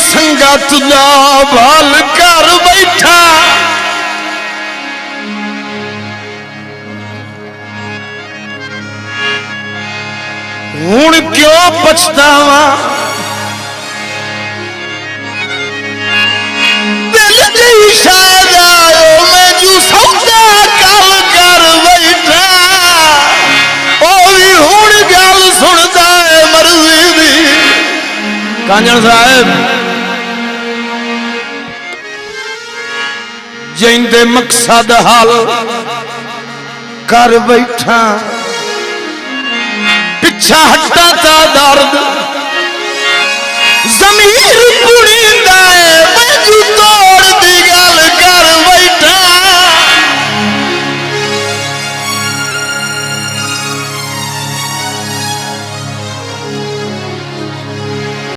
संगत दा भाल कर बैठा हुण क्यों पछतावा दिल दी शायद आयो मैं जू सौदा कल कर बैठा ओ भी हुण गल सुनदा है मर्जी दी कांजण साहब जिंदे मकसद हाल कर बैठा पिछा हटा ता दर्द